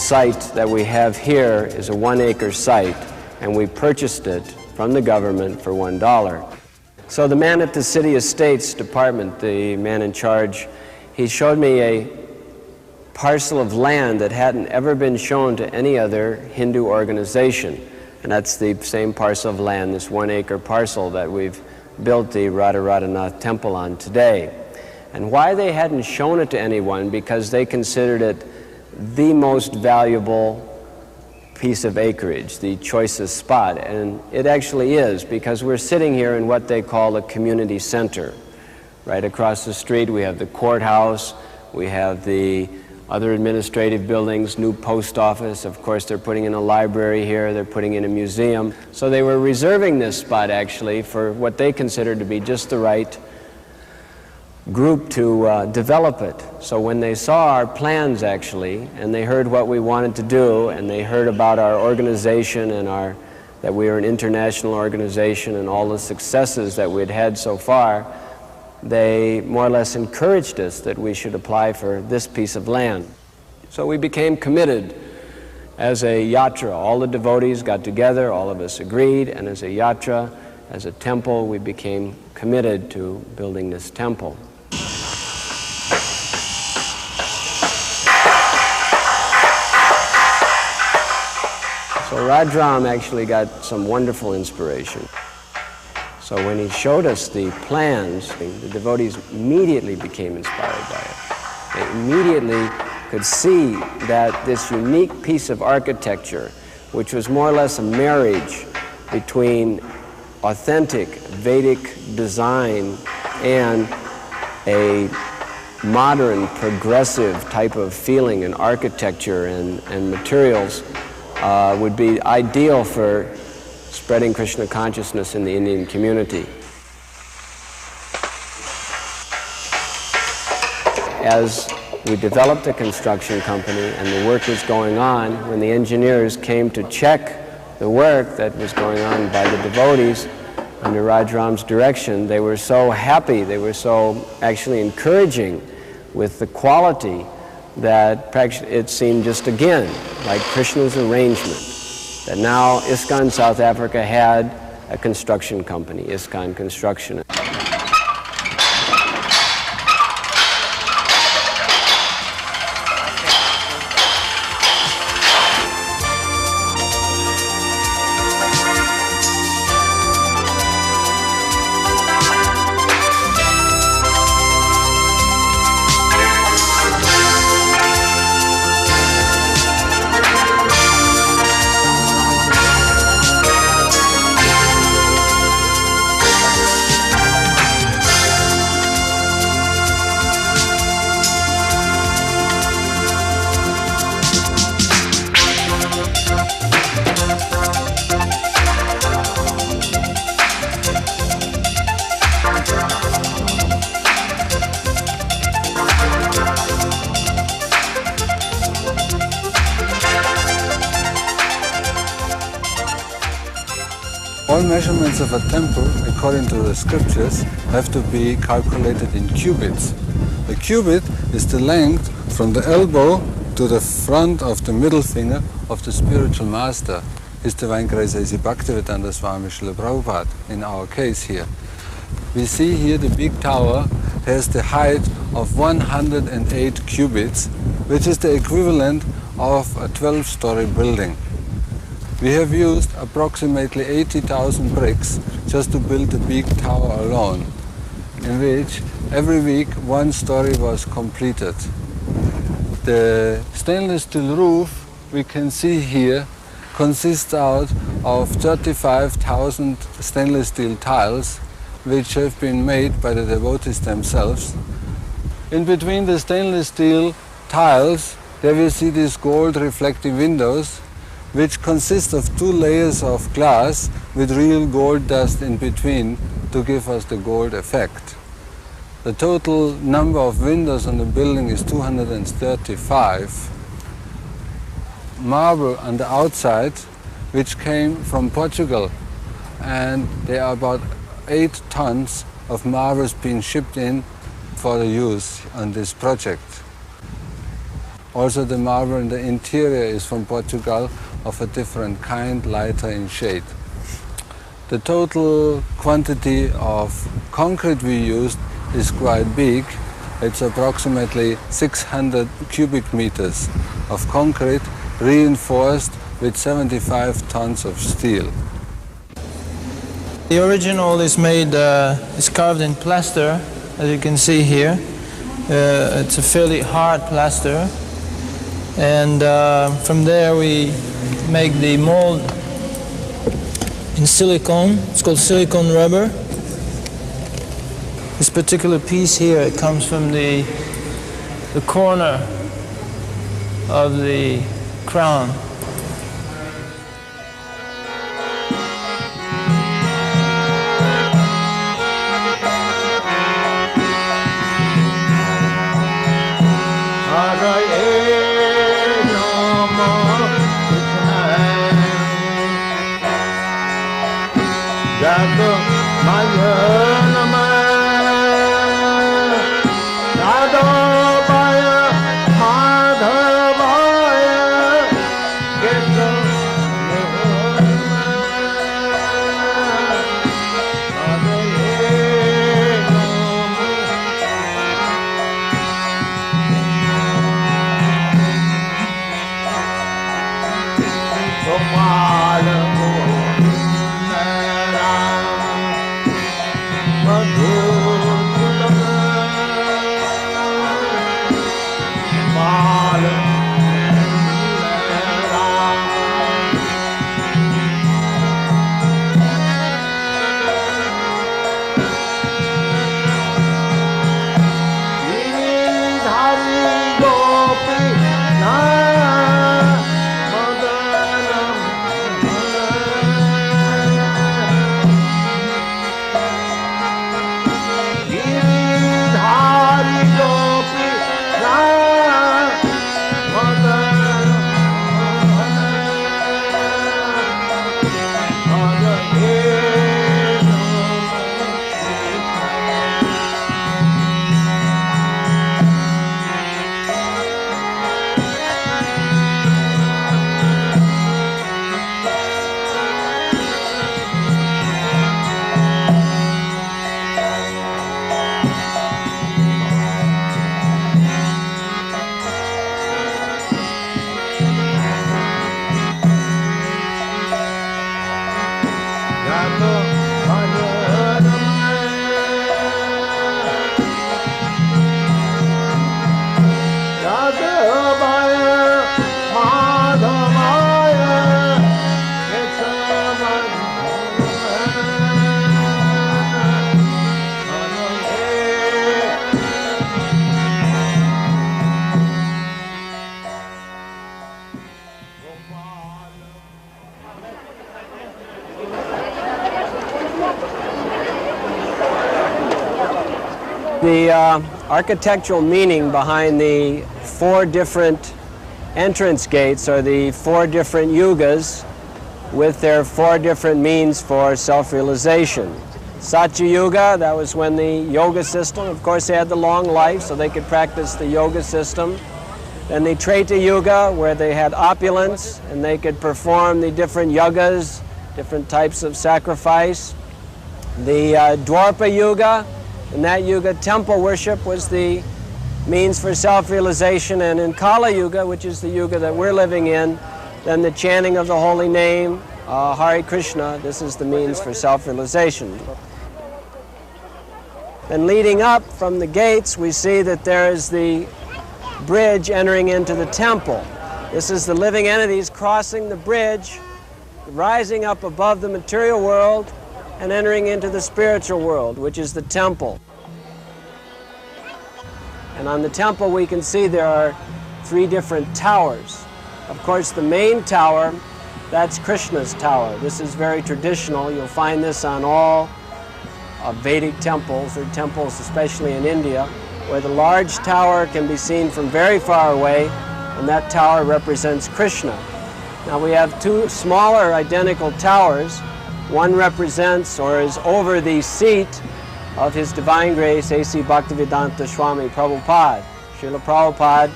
site that we have here is a 1-acre site, and we purchased it from the government for $1. So the man at the City Estates Department, the man in charge, he showed me a parcel of land that hadn't ever been shown to any other Hindu organization. And that's the same parcel of land, this 1-acre parcel that we've built the Radharadhanath temple on today. And why they hadn't shown it to anyone, because they considered it the most valuable piece of acreage, the choicest spot. And it actually is, because we're sitting here in what they call a community center. Right across the street we have the courthouse, we have the other administrative buildings, new post office. Of course, they're putting in a library here, they're putting in a museum. So they were reserving this spot actually for what they considered to be just the right group to develop it. So when they saw our plans actually, and they heard what we wanted to do, and they heard about our organization and that we are an international organization and all the successes that we'd had so far, they more or less encouraged us that we should apply for this piece of land. So we became committed as a yatra. All the devotees got together, all of us agreed, and as a yatra, as a temple, we became committed to building this temple. So Radharam actually got some wonderful inspiration. So when he showed us the plans, the devotees immediately became inspired by it. They immediately could see that this unique piece of architecture, which was more or less a marriage between authentic Vedic design and a modern, progressive type of feeling in architecture and materials, would be ideal for spreading Krishna consciousness in the Indian community. As we developed a construction company and the work was going on, when the engineers came to check the work that was going on by the devotees under Radharam's direction, they were so happy, they were so actually encouraging with the quality that it seemed just again like Krishna's arrangement. That now ISKCON South Africa had a construction company, ISKCON Construction. All measurements of a temple, according to the scriptures, have to be calculated in cubits. A cubit is the length from the elbow to the front of the middle finger of the spiritual master, His Divine Grace A.C. Bhaktivedanta Swami Srila Prabhupada, in our case here. We see here the big tower has the height of 108 cubits, which is the equivalent of a 12-story building. We have used approximately 80,000 bricks just to build the big tower alone, in which every week one story was completed. The stainless steel roof we can see here consists out of 35,000 stainless steel tiles, which have been made by the devotees themselves. In between the stainless steel tiles, there we see these gold reflective windows, which consist of 2 layers of glass with real gold dust in between to give us the gold effect. The total number of windows on the building is 235. Marble on the outside, which came from Portugal, and there are about 8 tons of marbles being shipped in for the use on this project. Also the marble in the interior is from Portugal, of a different kind, lighter in shade. The total quantity of concrete we used is quite big. It's approximately 600 cubic meters of concrete reinforced with 75 tons of steel. The original is carved in plaster, as you can see here. It's a fairly hard plaster, and from there we make the mold in silicone. It's called silicone rubber. This particular piece here, it comes from the corner of the crown. The architectural meaning behind the 4 different entrance gates are the 4 different yugas with their 4 different means for self-realization. Satya Yuga, that was when the yoga system, of course they had the long life so they could practice the yoga system. Then the Treta Yuga, where they had opulence and they could perform the different yagas, different types of sacrifice. The Dwapara Yuga, in that yuga, temple worship was the means for self-realization, and in Kali Yuga, which is the yuga that we're living in, then the chanting of the holy name, Hare Krishna, this is the means for self-realization. Then leading up from the gates, we see that there is the bridge entering into the temple. This is the living entities crossing the bridge, rising up above the material world, and entering into the spiritual world, which is the temple. And on the temple we can see there are 3 different towers. Of course, the main tower, that's Krishna's tower. This is very traditional. You'll find this on all Vedic temples, or temples especially in India, where the large tower can be seen from very far away, and that tower represents Krishna. Now we have 2 smaller identical towers. One represents or is over the seat of His Divine Grace A.C. Bhaktivedanta Swami Prabhupada. Srila Prabhupada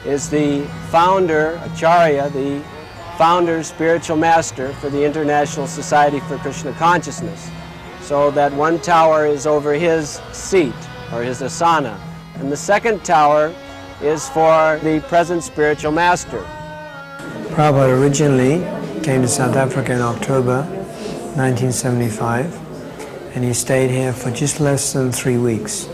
is the founder, Acharya, the founder, spiritual master for the International Society for Krishna Consciousness. So that one tower is over his seat, or his asana. And the second tower is for the present spiritual master. Prabhupada originally came to South Africa in October 1975, and he stayed here for just less than 3 weeks.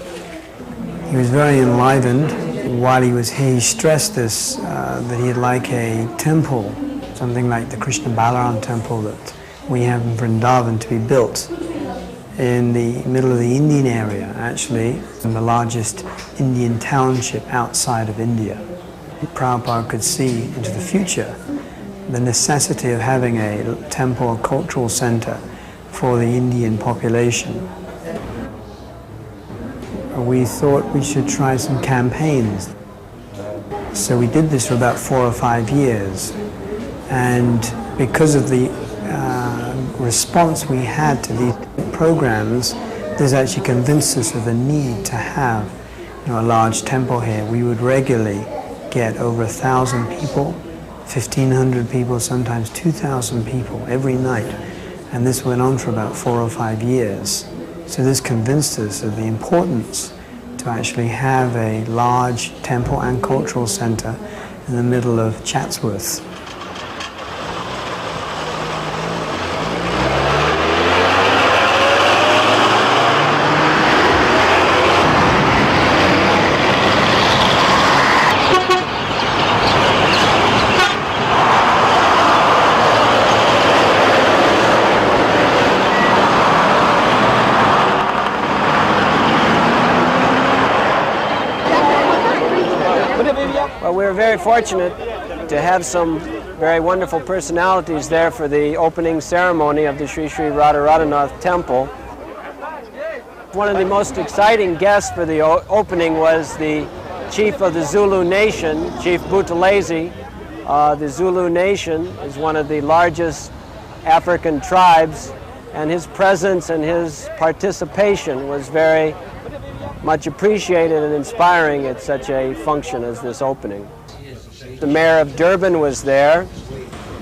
He was very enlivened. While he was here, he stressed this, that he'd like a temple, something like the Krishna Balaram temple that we have in Vrindavan, to be built in the middle of the Indian area, actually, in the largest Indian township outside of India. Prabhupada could see into the future the necessity of having a temple or cultural center for the Indian population. We thought we should try some campaigns. So we did this for about 4 or 5 years. And because of the response we had to these programs, this actually convinced us of the need to have, a large temple here. We would regularly get over 1,000 people, 1,500 people, sometimes 2,000 people every night. And this went on for about 4 or 5 years. So this convinced us of the importance to actually have a large temple and cultural center in the middle of Chatsworth. Well, we were very fortunate to have some very wonderful personalities there for the opening ceremony of the Sri Sri Radharadhanath Temple. One of the most exciting guests for the opening was the chief of the Zulu Nation, Chief Buthelezi. The Zulu Nation is one of the largest African tribes, and his presence and his participation was very much appreciated and inspiring at such a function as this opening. The mayor of Durban was there.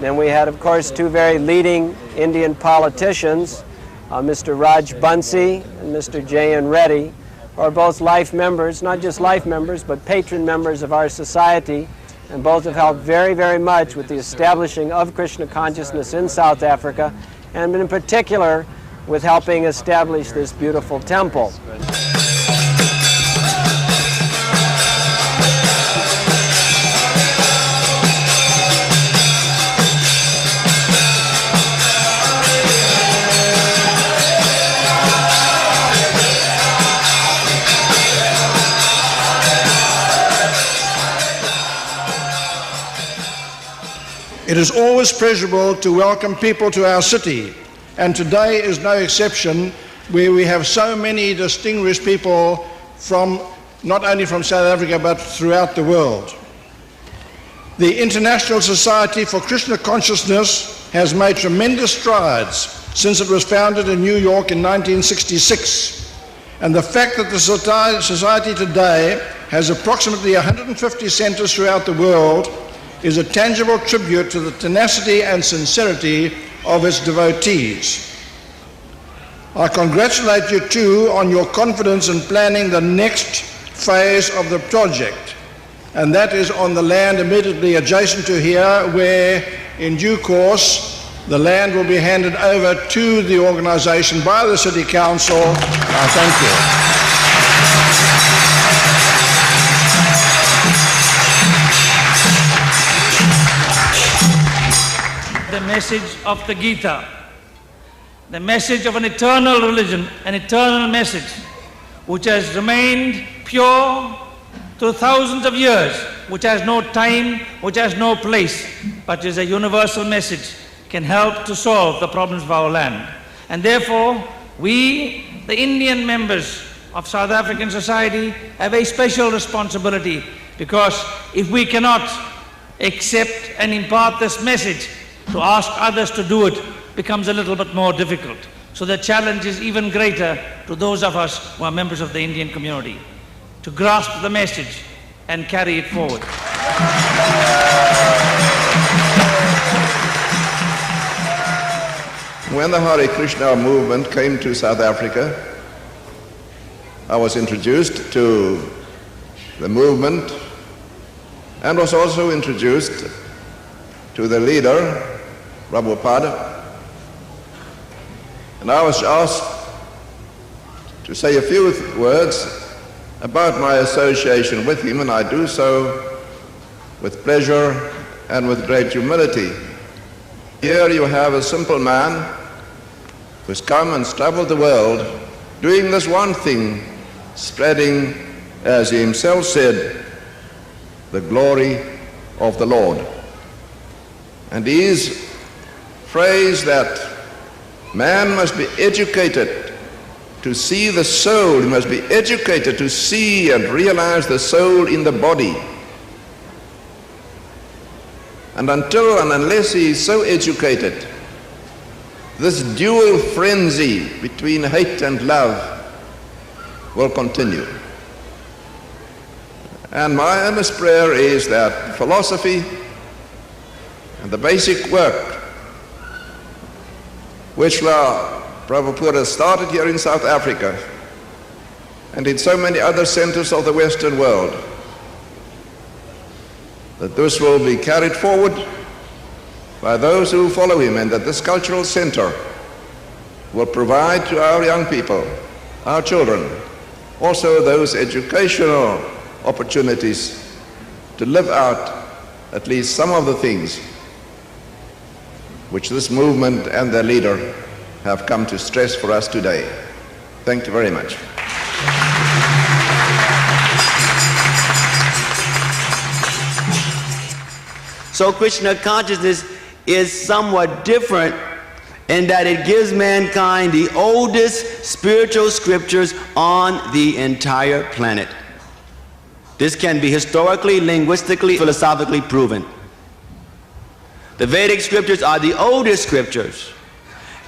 Then we had, of course, 2 very leading Indian politicians, Mr. Raj Bansi and Mr. J.N. Reddy, who are both life members, not just life members, but patron members of our society, and both have helped very, very much with the establishing of Krishna consciousness in South Africa, and in particular with helping establish this beautiful temple. It is always pleasurable to welcome people to our city, and today is no exception, where we have so many distinguished people from not only from South Africa but throughout the world. The International Society for Krishna Consciousness has made tremendous strides since it was founded in New York in 1966, and the fact that the society today has approximately 150 centers throughout the world is a tangible tribute to the tenacity and sincerity of its devotees. I congratulate you too on your confidence in planning the next phase of the project, and that is on the land immediately adjacent to here, where in due course the land will be handed over to the organization by the City Council. Thank you. The message of the Gita, the message of an eternal religion, an eternal message which has remained pure through thousands of years, which has no time, which has no place, but is a universal message, can help to solve the problems of our land. And therefore, we, the Indian members of South African society, have a special responsibility, because if we cannot accept and impart this message, to ask others to do it becomes a little bit more difficult. So the challenge is even greater to those of us who are members of the Indian community, to grasp the message and carry it forward. When the Hare Krishna movement came to South Africa, I was introduced to the movement and was also introduced to the leader, Prabhupada. And I was asked to say a few words about my association with him, and I do so with pleasure and with great humility. Here you have a simple man who's come and traveled the world doing this one thing, spreading, as he himself said, the glory of the Lord. And his phrase that man must be educated to see the soul, he must be educated to see and realize the soul in the body. And until and unless he is so educated, this dual frenzy between hate and love will continue. And my earnest prayer is that philosophy and the basic work which Prabhupada started here in South Africa and in so many other centers of the Western world, that this will be carried forward by those who follow him, and that this cultural center will provide to our young people, our children, also those educational opportunities to live out at least some of the things which this movement and their leader have come to stress for us today. Thank you very much. So Krishna consciousness is somewhat different in that it gives mankind the oldest spiritual scriptures on the entire planet. This can be historically, linguistically, philosophically proven. The Vedic scriptures are the oldest scriptures,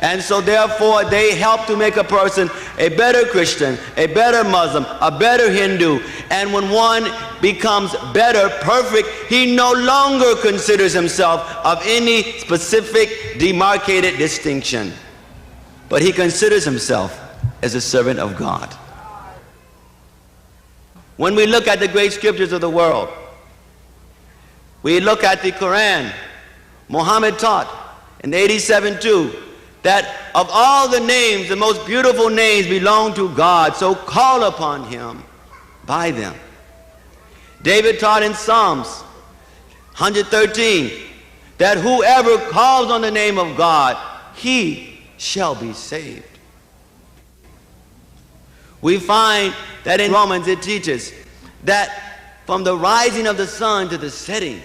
and so therefore they help to make a person a better Christian, a better Muslim, a better Hindu. And when one becomes better, perfect, he no longer considers himself of any specific demarcated distinction, but he considers himself as a servant of God. When we look at the great scriptures of the world, we look at the Quran. Muhammad taught in 87:2 that of all the names, the most beautiful names belong to God, so call upon him by them. David taught in Psalms 113 that whoever calls on the name of God, he shall be saved. We find that in Romans it teaches that from the rising of the sun to the setting,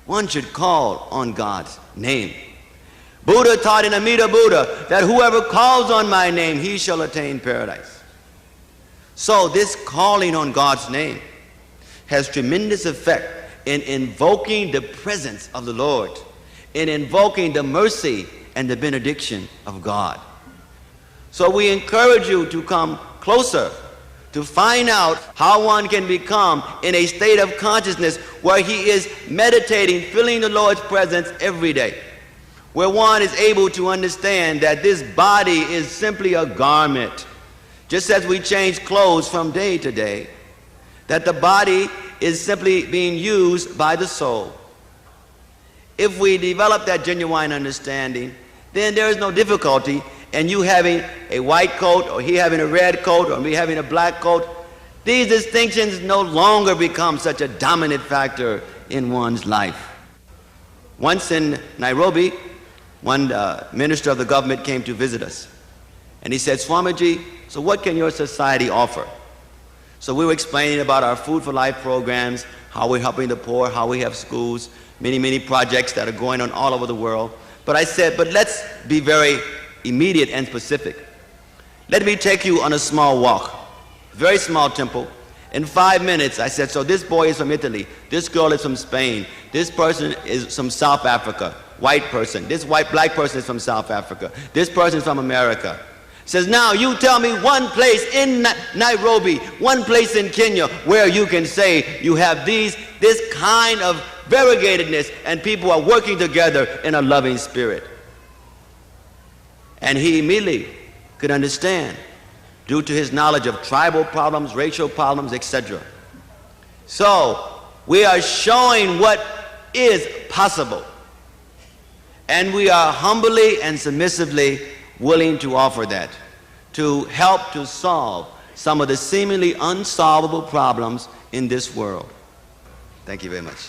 one should call on God's name. Buddha taught in Amida Buddha that whoever calls on my name, he shall attain paradise. So this calling on God's name has tremendous effect in invoking the presence of the Lord, in invoking the mercy and the benediction of God. So we encourage you to come closer to find out how one can become in a state of consciousness where he is meditating, feeling the Lord's presence every day, where one is able to understand that this body is simply a garment, just as we change clothes from day to day, that the body is simply being used by the soul. If we develop that genuine understanding, then there is no difficulty in you having a white coat, or he having a red coat, or me having a black coat. These distinctions no longer become such a dominant factor in one's life. Once in Nairobi, one minister of the government came to visit us, and he said, "Swamiji, so what can your society offer?" So we were explaining about our Food for Life programs, how we're helping the poor, how we have schools, many projects that are going on all over the world. But I said, but let's be very immediate and specific. Let me take you on a small walk, very small temple. In 5 minutes, I said, so this boy is from Italy, this girl is from Spain, this person is from South Africa, white person, this black person is from South Africa, this person is from America. Says, now you tell me one place in Nairobi, one place in Kenya where you can say you have these this kind of variegatedness, and people are working together in a loving spirit. And he immediately could understand, due to his knowledge of tribal problems, racial problems, etc. So we are showing what is possible, and we are humbly and submissively willing to offer that, to help to solve some of the seemingly unsolvable problems in this world. Thank you very much.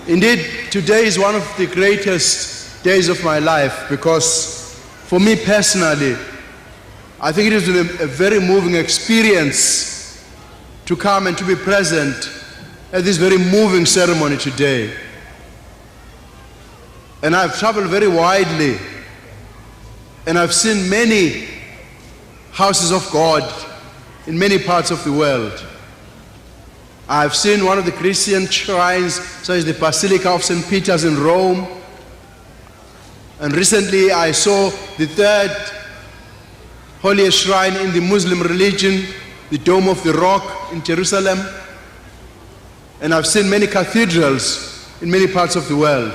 Indeed, today is one of the greatest days of my life, because for me personally, I think it has been a very moving experience to come and to be present at this very moving ceremony today. And I've traveled very widely, and I've seen many houses of God in many parts of the world. I've seen one of the Christian shrines, such as the Basilica of St. Peter's in Rome. And recently I saw the third holiest shrine in the Muslim religion, the Dome of the Rock in Jerusalem. And I've seen many cathedrals in many parts of the world.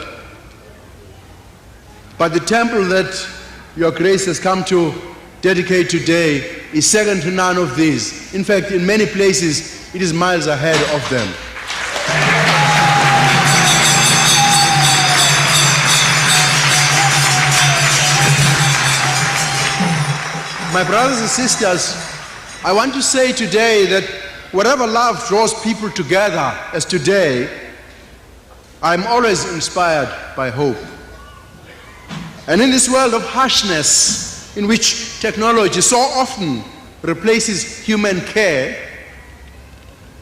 But the temple that Your Grace has come to dedicate today is second to none of these. In fact, in many places, it is miles ahead of them. My brothers and sisters, I want to say today that whatever love draws people together as today, I'm always inspired by hope. And in this world of harshness, in which technology so often replaces human care,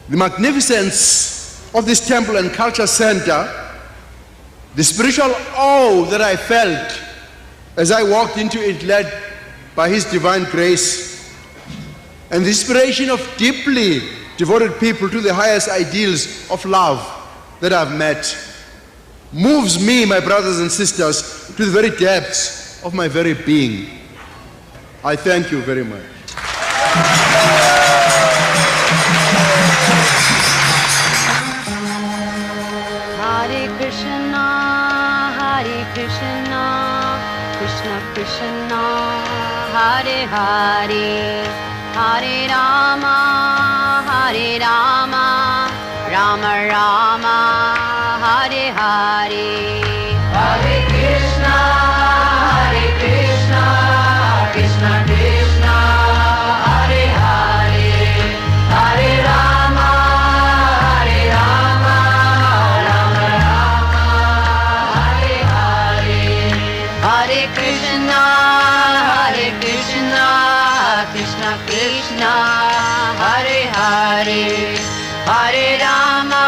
the magnificence of this temple and culture center, the spiritual awe that I felt as I walked into it, led by His divine grace, and the inspiration of deeply devoted people to the highest ideals of love that I've met, moves me, my brothers and sisters, to the very depths of my very being. I thank you very much. Hare Krishna, Krishna Krishna, Hare Hare, Hare Rama, Rama Rama, Hare Hare. Hare Krishna, Krishna Krishna, Hare Hare, Hare Rama, Rama Rama, Hare Hare. Hare Krishna, Krishna Krishna, Hare Hare, Hare Rama,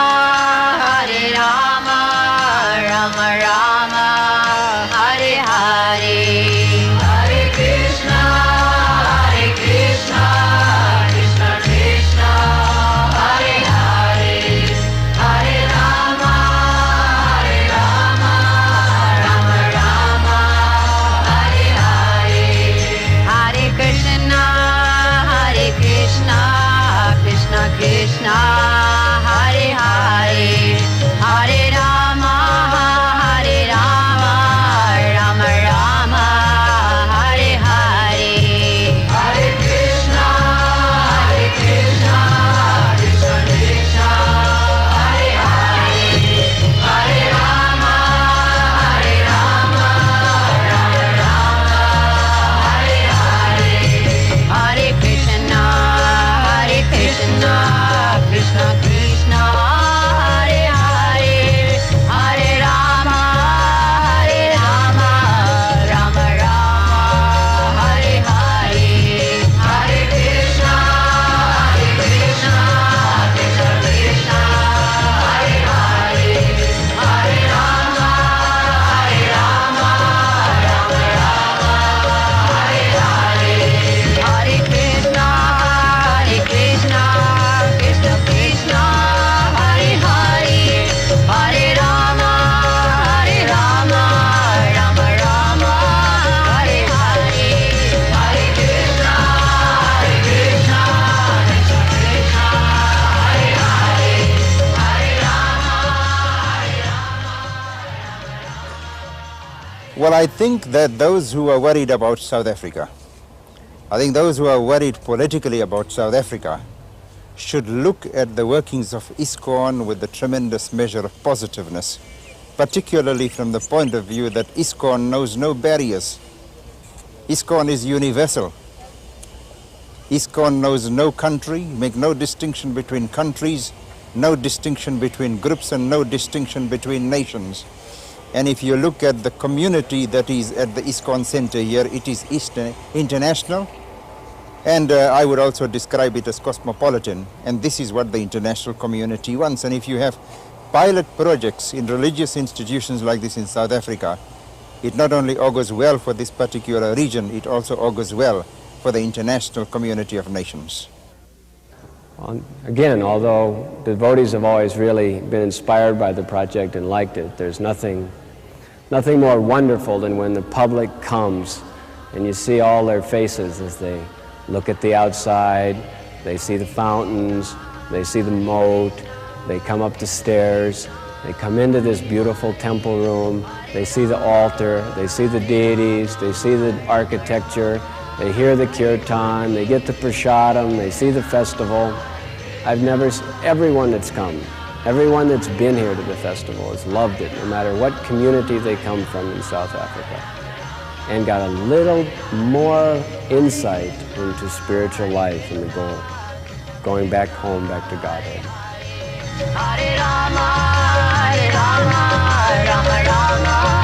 Rama Rama, Hare Hare. Hare Krishna, Krishna Krishna, Hare Hare, Hare Rama, Rama Rama, Hare Hare. Hare Krishna, Krishna Krishna, Hare Hare, Well, I think that those who are worried about South Africa, I think those who are worried politically about South Africa should look at the workings of ISKCON with a tremendous measure of positiveness, particularly from the point of view that ISKCON knows no barriers. ISKCON is universal. ISKCON knows no country, make no distinction between countries, no distinction between groups, and no distinction between nations. And if you look at the community that is at the ISKCON center here, it is international, and I would also describe it as cosmopolitan, and this is what the international community wants. And if you have pilot projects in religious institutions like this in South Africa, it not only augurs well for this particular region, it also augurs well for the international community of nations. Again, although devotees have always really been inspired by the project and liked it, there's nothing more wonderful than when the public comes and you see all their faces as they look at the outside, they see the fountains, they see the moat, they come up the stairs, they come into this beautiful temple room, they see the altar, they see the deities, they see the architecture, they hear the kirtan, they get the prasadam, they see the festival. Everyone that's come, everyone that's been here to the festival has loved it, no matter what community they come from in South Africa, and got a little more insight into spiritual life and the goal, going back home, back to Godhead. Hare Rama, Rama Rama.